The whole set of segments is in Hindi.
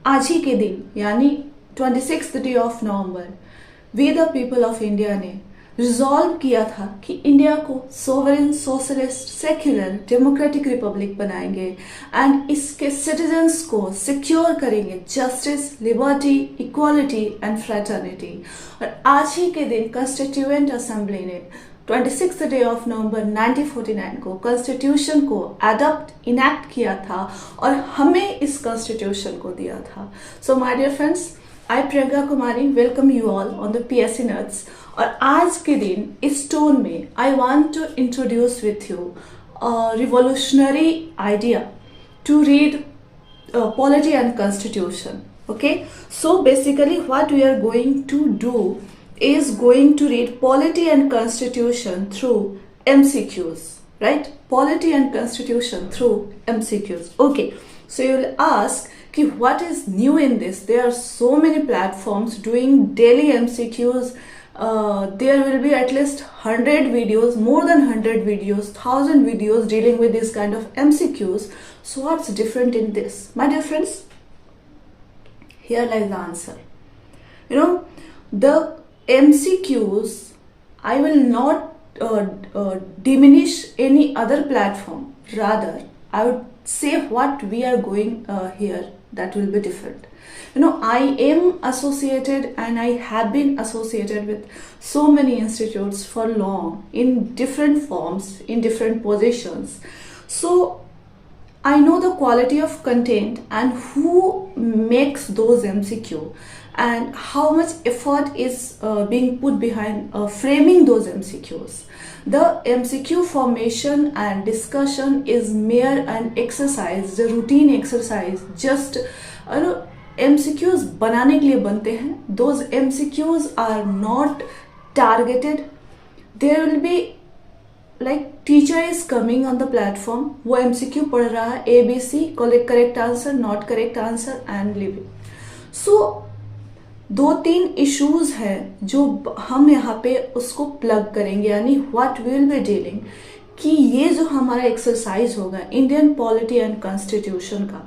आज ही के दिन यानी 26 November we the people of India ने रिजॉल्व किया था कि इंडिया को sovereign socialist secular democratic republic बनाएंगे एंड इसके सिटीजन्स को सिक्योर करेंगे justice, liberty, equality and fraternity. और आज ही के दिन कॉन्स्टिट्यूएंट असेंबली ने 26 नवंबर 1949 को कॉन्स्टिट्यूशन को अडॉप्ट इनैक्ट किया था और हमें इस कॉन्स्टिट्यूशन को दिया था। So my dear friends, I Priyanka Kumari welcome you all on the PSC nuts. और आज के दिन इस टोन में I want to introduce with you revolutionary idea to read polity and constitution. Okay, so basically what we are going to do is going to read polity and constitution through MCQs, right? Polity and constitution through MCQs. Okay, so you will ask कि what is new in this? There are so many platforms doing daily MCQs. There will be at least 100 videos, more than 100 videos, 1000 videos dealing with this kind of MCQs. So what's different in this? My dear friends, here lies the answer. You know, the MCQs, I will not diminish any other platform. Rather, I would say what we are going here, that will be different. You know, I am associated and I have been associated with so many institutes for long in different forms, in different positions. So I know the quality of content and who makes those MCQ and how much effort is being put behind framing those MCQs. The MCQ formation and discussion is mere an exercise, the routine exercise. Just MCQs बनाने के लिए बनते हैं. Those MCQs are not targeted. There will be like teacher is coming on the platform, वो MCQ पढ़ रहा है, ABC, correct answer, not correct answer and leaving. So 2-3 issues हैं जो हम यहाँ पे उसको प्लग करेंगे, यानी what we will be dealing कि ये जो हमारा एक्सरसाइज होगा इंडियन पॉलिटी एंड कॉन्स्टिट्यूशन का,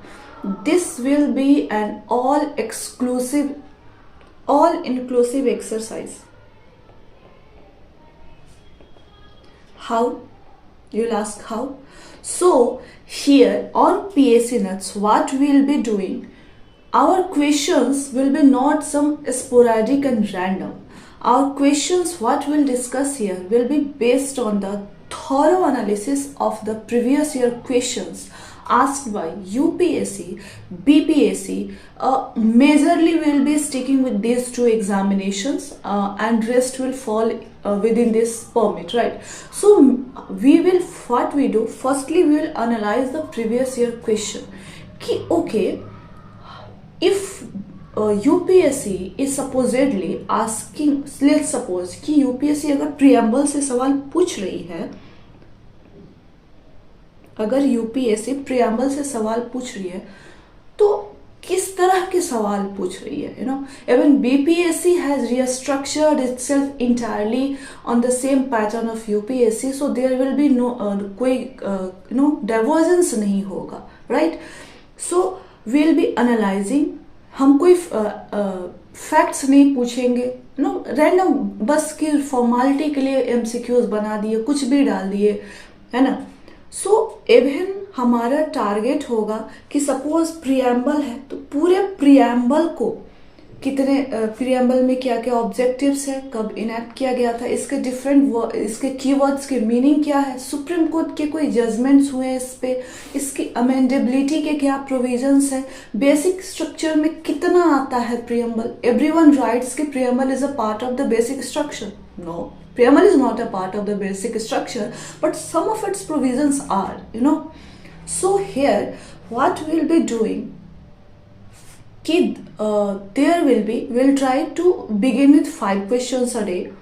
this will be an all inclusive exercise. How? You'll ask how? So here on PSC Nuts, what we'll be doing, our questions will be not some sporadic and random. Our questions, what we'll discuss here, will be based on the thorough analysis of the previous year questions asked by UPSC, BPSC. Majorly we will be sticking with these two examinations and rest will fall within this permit, right? So we will, what we do, firstly we will analyze the previous year question ki okay, if UPSC is supposedly asking, let's suppose कि UPSC अगर preamble से सवाल पूछ रही है, अगर UPSC preamble से सवाल पूछ रही है तो किस तरह के सवाल पूछ रही है? You know, even BPSC has restructured itself entirely on the same pattern of UPSC, so there will be no कोई divergence नहीं होगा, right? So we'll be analyzing. हम कोई फैक्ट्स नहीं पूछेंगे, रैंडम बस की फॉर्मेलिटी के लिए MCQs बना दिए, कुछ भी डाल दिए, है ना. सो इवन हमारा टारगेट होगा कि सपोज प्रियम्बल है तो पूरे प्रियम्बल को कितने प्रियम्बल में क्या क्या ऑब्जेक्टिव्स है, कब इनैक्ट किया गया था, इसके डिफरेंट इसके कीवर्ड्स के मीनिंग क्या है, सुप्रीम कोर्ट के कोई जजमेंट्स हुए इस पे, इसकी अमेंडेबिलिटी के क्या प्रोविजंस है, बेसिक स्ट्रक्चर में कितना आता है प्रियम्बल. एवरीवन राइट्स कि preamble is a part of the basic structure. No, preamble is not a part of the basic structure, but some of its provisions are, you know. So here what we'll be doing, we'll try to begin with 5 questions a day.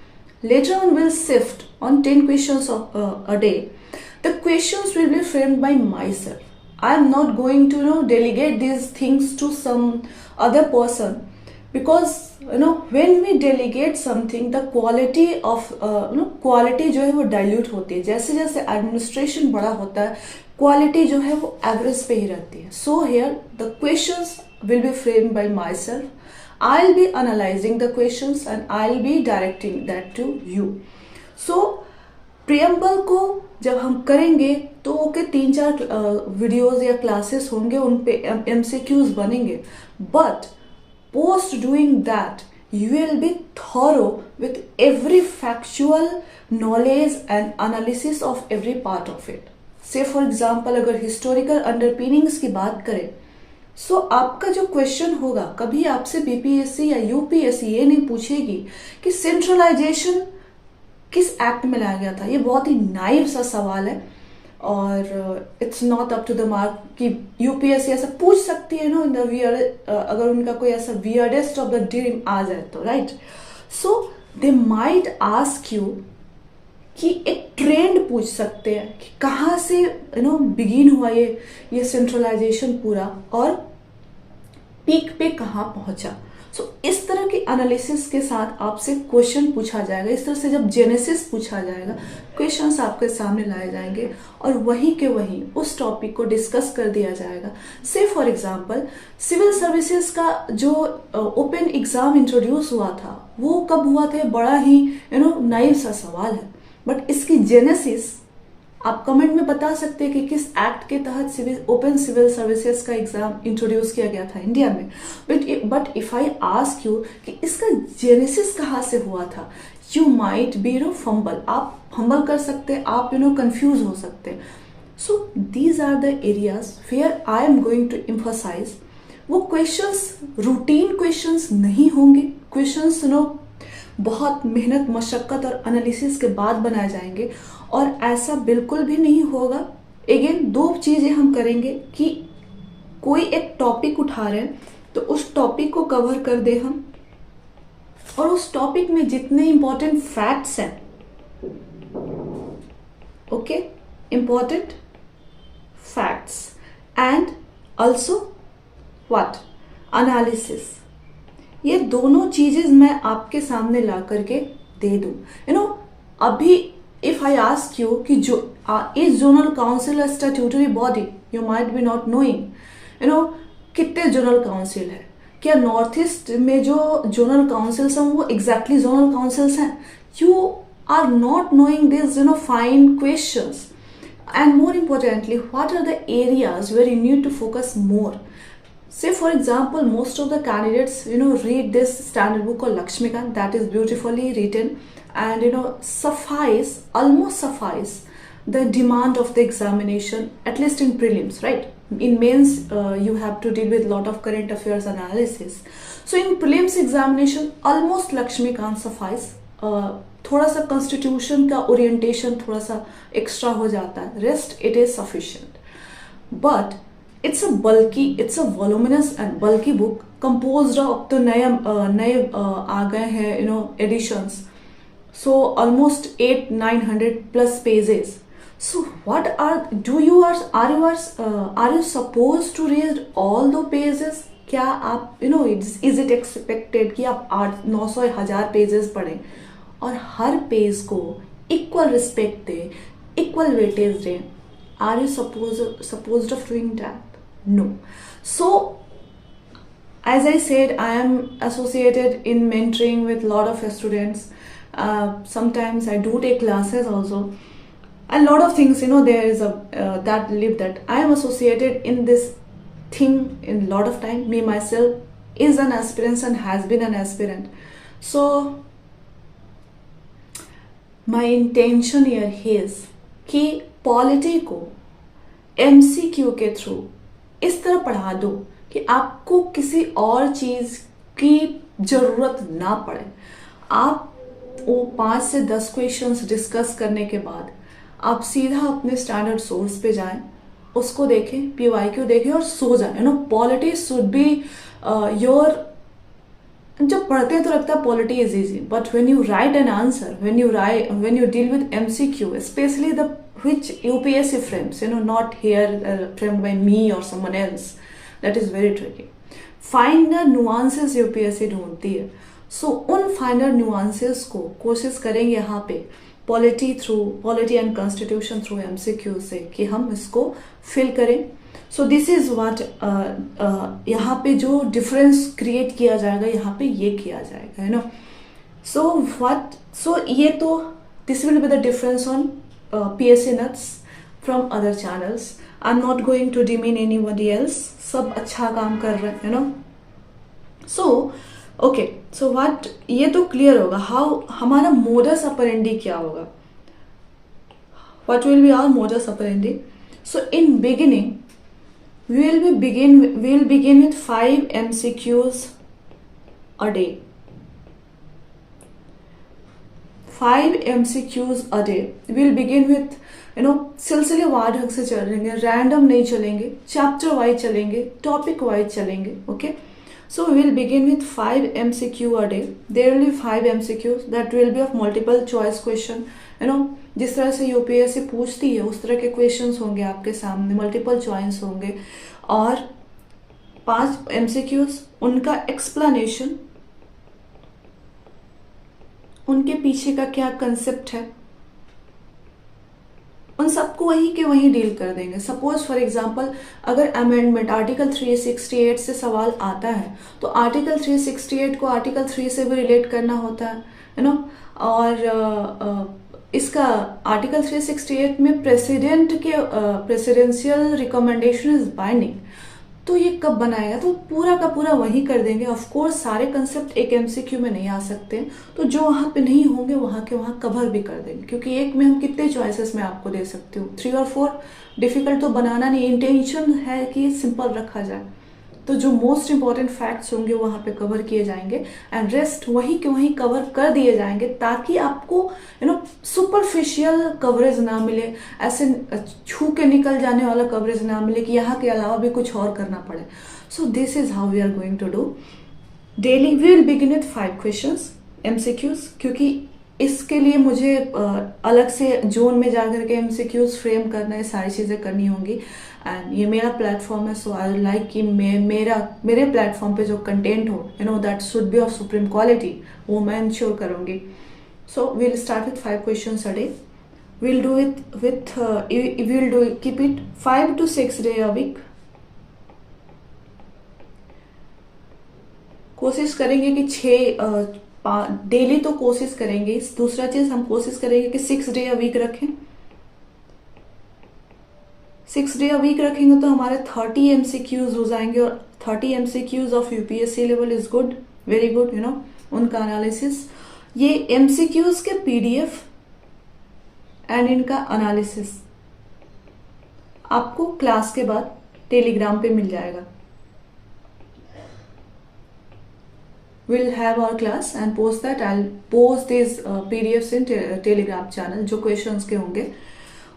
Later on we'll shift on 10 questions a day. The questions will be framed by myself. I am not going to delegate these things to some other person, because when we delegate something, the quality of quality जो है वो dilute होती है. जैसे जैसे administration बड़ा होता है, क्वालिटी जो है वो एवरेज पे ही रहती है. So here the questions will be framed by myself. I'll be analyzing the questions and I'll be directing that to you. So preamble को जब हम करेंगे तो ओके 3-4 वीडियोस या क्लासेस होंगे, उन पे MCQs बनेंगे, but post doing that you will be thorough with every factual knowledge and analysis of every part of it. Say for example अगर historical underpinnings की बात करें, सो आपका जो क्वेश्चन होगा, कभी आपसे बीपीएससी या यूपीएससी ये नहीं पूछेगी कि सेंट्रलाइजेशन किस एक्ट में लाया गया था. ये बहुत ही नाइव सा सवाल है और it's not up to the mark कि यूपीएससी ऐसा पूछ सकती है नो इन द वियर्ड, अगर उनका कोई ऐसा वियर्डेस्ट ऑफ द ड्रीम आ जाए तो, right. So they might ask you कि एक ट्रेंड पूछ सकते हैं कि कहाँ से बिगिन हुआ ये सेंट्रलाइजेशन पूरा और पीक पे कहाँ पहुंचा. सो इस तरह की एनालिसिस के साथ आपसे क्वेश्चन पूछा जाएगा. इस तरह से जब जेनेसिस पूछा जाएगा, क्वेश्चंस आपके सामने लाए जाएंगे और वहीं के वहीं उस टॉपिक को डिस्कस कर दिया जाएगा. से फॉर एग्जांपल सिविल सर्विसेज का जो ओपन एग्जाम इंट्रोड्यूस हुआ था वो कब हुआ था, बड़ा ही नाइव सा सवाल है, बट इसकी जेनेसिस आप कमेंट में बता सकते हैं कि किस एक्ट के तहत ओपन सिविल सर्विसेज का एग्जाम इंट्रोड्यूस किया गया था इंडिया में. But if I ask you कि इसका जेनेसिस कहाँ से हुआ था, यू माइट बी फंबल, आप फंबल कर सकते हैं, आप कंफ्यूज हो सकते हैं. So these are the areas where I am going to emphasise. वो क्वेश्चंस रूटीन क्वेश्चंस नहीं होंगे, क्वेश्चंस बहुत मेहनत मशक्कत और एनालिसिस के बाद बनाए जाएंगे और ऐसा बिल्कुल भी नहीं होगा. अगेन 2 चीजें हम करेंगे कि कोई एक टॉपिक उठा रहे हैं तो उस टॉपिक को कवर कर दे हम, और उस टॉपिक में जितने इंपॉर्टेंट फैक्ट्स हैं, okay, important facts and also what analysis, ये दोनों चीजें मैं आपके सामने ला करके दे दूं. अभी इफ आई आस्क यू कि जो is zonal council statutory body, you might B not knowing कितने जोनल काउंसिल है, क्या नॉर्थ ईस्ट में जो जोनल काउंसिल्स हैं वो एग्जैक्टली जोनल काउंसिल्स हैं. You are not knowing this fine questions, and more importantly what are the areas where you need to focus more. Say for example, most of the candidates, read this standard book called Lakshmikant that is beautifully written and, almost suffice the demand of the examination, at least in prelims, right? In mains, you have to deal with a lot of current affairs analysis. So in prelims examination, almost Lakshmikant suffice. थोड़ा सा constitution का orientation थोड़ा सा extra हो जाता है. Rest, it is sufficient. But it's a voluminous and bulky book composed of the नए आ गए हैं editions, so almost 800-900 plus pages. So what are you supposed to read all the pages? क्या आप is it expected कि आप 800-900-1000 पेजेस पढ़ें और हर पेज को इक्वल रिस्पेक्ट दें, इक्वल वेटेज दें? Are you supposed of doing that? No. So as I said, I am associated in mentoring with a lot of students. Sometimes I do take classes also. A lot of things, there is that I am associated in this thing in a lot of time. Me myself is an aspirant and has been an aspirant. So my intention here is कि पॉलिटी को MCQ के थ्रू इस तरह पढ़ा दो कि आपको किसी और चीज की जरूरत ना पड़े. आप वो 5 से 10 क्वेश्चंस डिस्कस करने के बाद आप सीधा अपने स्टैंडर्ड सोर्स पे जाएं, उसको देखें, PYQ देखें और सो जाएं. Polity should be your. जब पढ़ते हैं तो लगता है polity is easy, but when you right an answer, when you deal with MCQ, specially the which UPSC frames, not here framed by me or someone else, that is very tricky. Finer nuances UPSC ढूंढती है. So उन finer nuances को कोशिश करेंगे यहाँ पे polity and constitution through MCQ से कि हम इसको फिल करें. सो दिस इज व्हाट यहाँ पे जो डिफरेंस क्रिएट किया जाएगा, यहाँ पे ये किया जाएगा, यू नो. सो ये तो this will be the difference on PSC Nuts from other channels. I am not going to demean anybody else. सब अच्छा काम कर रहे हैं, you know. So okay, so what, ये तो क्लियर होगा हाउ हमारा मोडस ऑपरेंडी क्या होगा. What will be our modus operandi. So in beginning we will begin with 5 MCQs a day. 5 MCQs a day. We'll begin with, you know, सिलसिले वार ढंग से चलेंगे, रैंडम नहीं चलेंगे, चैप्टर वाइज चलेंगे, टॉपिक वाइज चलेंगे. Okay, so we'll begin with 5 MCQ a day. There will be 5 MCQs that will be of multiple choice question. You know, जिस तरह से UPSC पूछती है उस तरह के क्वेश्चंस होंगे आपके सामने, मल्टीपल चॉइस होंगे. और 5 MCQs, उनका एक्सप्लेनेशन, उनके पीछे का क्या कंसेप्ट है, उन सबको वहीं के वहीं डील कर देंगे. सपोज फॉर एग्जांपल अगर अमेंडमेंट आर्टिकल 368 से सवाल आता है तो आर्टिकल 368 को आर्टिकल 3 से भी रिलेट करना होता है, यू नो. और इसका आर्टिकल 368 में प्रेसिडेंशियल रिकमेंडेशन इज बाइंडिंग. तो ये कब बनाएगा, तो पूरा का पूरा वही कर देंगे. ऑफ कोर्स सारे कंसेप्ट एक MCQ में नहीं आ सकते, तो जो वहां पे नहीं होंगे वहां के वहां कवर भी कर देंगे. क्योंकि एक में हम कितने चॉइसेस में आपको दे सकती हूँ, 3 और 4. डिफिकल्ट तो बनाना नहीं, इंटेंशन है कि सिंपल रखा जाए. तो जो मोस्ट इंपॉर्टेंट फैक्ट्स होंगे वहां पे कवर किए जाएंगे एंड रेस्ट वहीं के वहीं कवर कर दिए जाएंगे, ताकि आपको यू नो सुपरफिशियल कवरेज ना मिले, ऐसे छू के निकल जाने वाला कवरेज ना मिले कि यहाँ के अलावा भी कुछ और करना पड़े. So this is how we are going to do daily. We will begin with 5 questions MCQs, क्योंकि इसके लिए मुझे अलग से जोन में जाकर के MCQs फ्रेम करना है, सारी चीज़ें करनी होंगी. एंड ये मेरा प्लेटफॉर्म है, सो आई लाइक कि मेरे प्लेटफॉर्म पे जो कंटेंट हो, you know, that should be of supreme quality, वो मैं इंश्योर करूँगी. So we'll start with 5 questions a day. We'll do it we'll do keep it 5 to 6 days a week. कोशिश करेंगे कि 6 डेली तो कोशिश करेंगे. दूसरा चीज हम कोशिश करेंगे कि 6 days अ वीक रखें. 6 days अ वीक रखेंगे तो हमारे 30 MCQs हो जाएंगे. और 30 MCQs of UPSC level is good, very good, you know. उनका एनालिसिस, ये MCQs के PDF एंड इनका एनालिसिस आपको क्लास के बाद टेलीग्राम पे मिल जाएगा. We'll have our class and post that. I'll post these PDFs in Telegram channel जो questions के होंगे.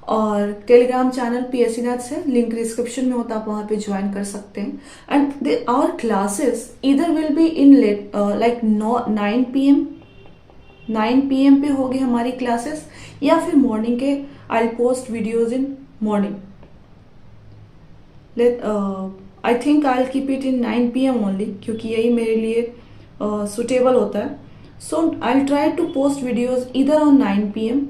और टेलीग्राम चैनल PSC Nuts है, लिंक डिस्क्रिप्शन में होता है, आप वहाँ पे ज्वाइन कर सकते हैं. एंड आवर क्लासेस इधर will be in late like 9 PM पे होगी हमारी क्लासेस, या फिर मॉर्निंग के. I post videos in morning. I think I keep it in 9 PM only, क्योंकि यही मेरे लिए सुटेबल होता है. So I try to post videos इधर ऑन 9 PM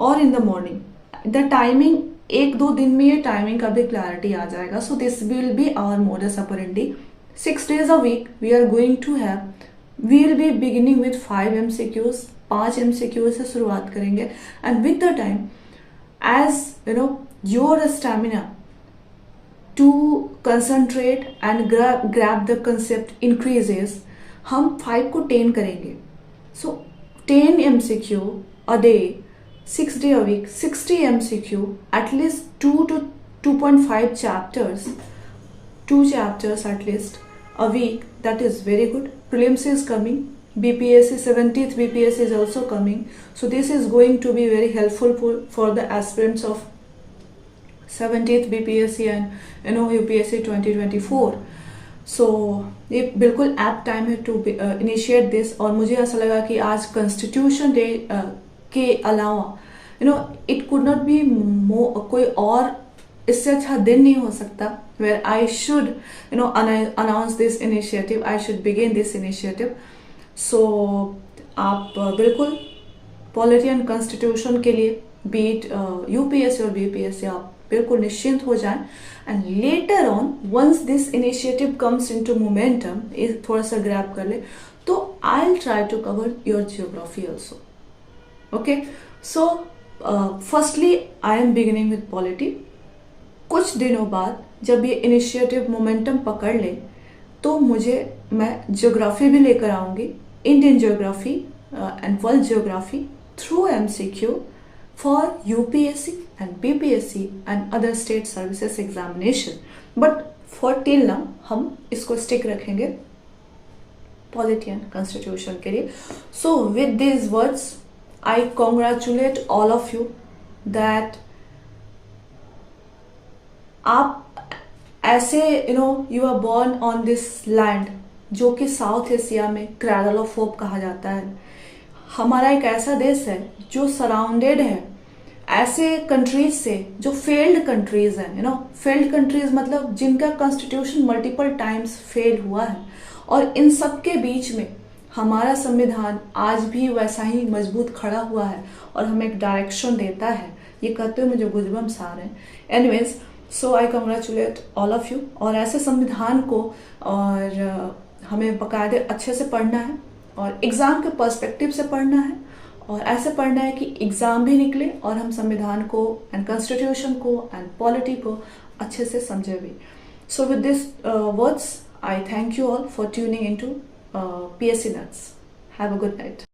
और in the morning. The timing 1-2 दिन में ये टाइमिंग का भी क्लैरिटी आ जाएगा. So this will be our modus operandi. 6 days a week we are going to have. We will be beginning with 5 MCQs. 5 MCQs से शुरुआत करेंगे. And with the time, as you know, your stamina to concentrate and grab the concept increases. हम 5 को 10 करेंगे. So 10 MCQ a day, 6 days a week, 60 MCQ, at least 2 to 2.5 chapters, 2 chapters at least a week. That is very good. Prelims is coming. BPSC 17th BPSC is also coming. So this is going to be very helpful for the aspirants of 17th BPSC and you know UPSC 2024. सो ये बिल्कुल ऐप टाइम है टू इनिशिएट दिस. और मुझे ऐसा लगा कि आज कॉन्स्टिट्यूशन डे के अलावा you know it could not be कोई और इससे अच्छा दिन नहीं हो सकता where I should you know announce this initiative. I should begin this initiative. So आप बिल्कुल पॉलिटी एंड कॉन्स्टिट्यूशन के लिए, बीट यूपीएससी और बीपीएससी, आप बिल्कुल निश्चिंत हो जाएं. And later on once this initiative comes into momentum, थोड़ा सा ग्रैब कर ले, तो I will try to cover your geography also. Okay, so firstly I am beginning with polity. कुछ दिनों बाद जब ये इनिशिएटिव मोमेंटम पकड़ ले तो मैं जियोग्राफी भी लेकर आऊंगी, Indian geography and world geography through MCQ for UPSC and BPSC and other state services examination. But for till now हम इसको स्टिक रखेंगे पॉलिटी एंड कॉन्स्टिट्यूशन के लिए. So with these words I congratulate all of you that आप ऐसे you are born on this land जो कि साउथ एशिया में क्रैडल ऑफ होप कहा जाता है. हमारा एक ऐसा देश है जो सराउंडेड है ऐसे कंट्रीज से जो फेल्ड कंट्रीज हैं. फेल्ड कंट्रीज मतलब जिनका कॉन्स्टिट्यूशन मल्टीपल टाइम्स फेल हुआ है, और इन सब के बीच में हमारा संविधान आज भी वैसा ही मजबूत खड़ा हुआ है और हमें एक डायरेक्शन देता है. ये कहते हुए मुझे गुजबम्स आ रहे हैं. Anyways, so I congratulate all of you. और ऐसे संविधान को और हमें बाकायदे अच्छे से पढ़ना है और एग्जाम के पर्सपेक्टिव से पढ़ना है, और ऐसे पढ़ना है कि एग्जाम भी निकले और हम संविधान को एंड कॉन्स्टिट्यूशन को एंड पॉलिटी को अच्छे से समझे भी. So with this words I thank you all for tuning into PSC Nuts. Have a good night.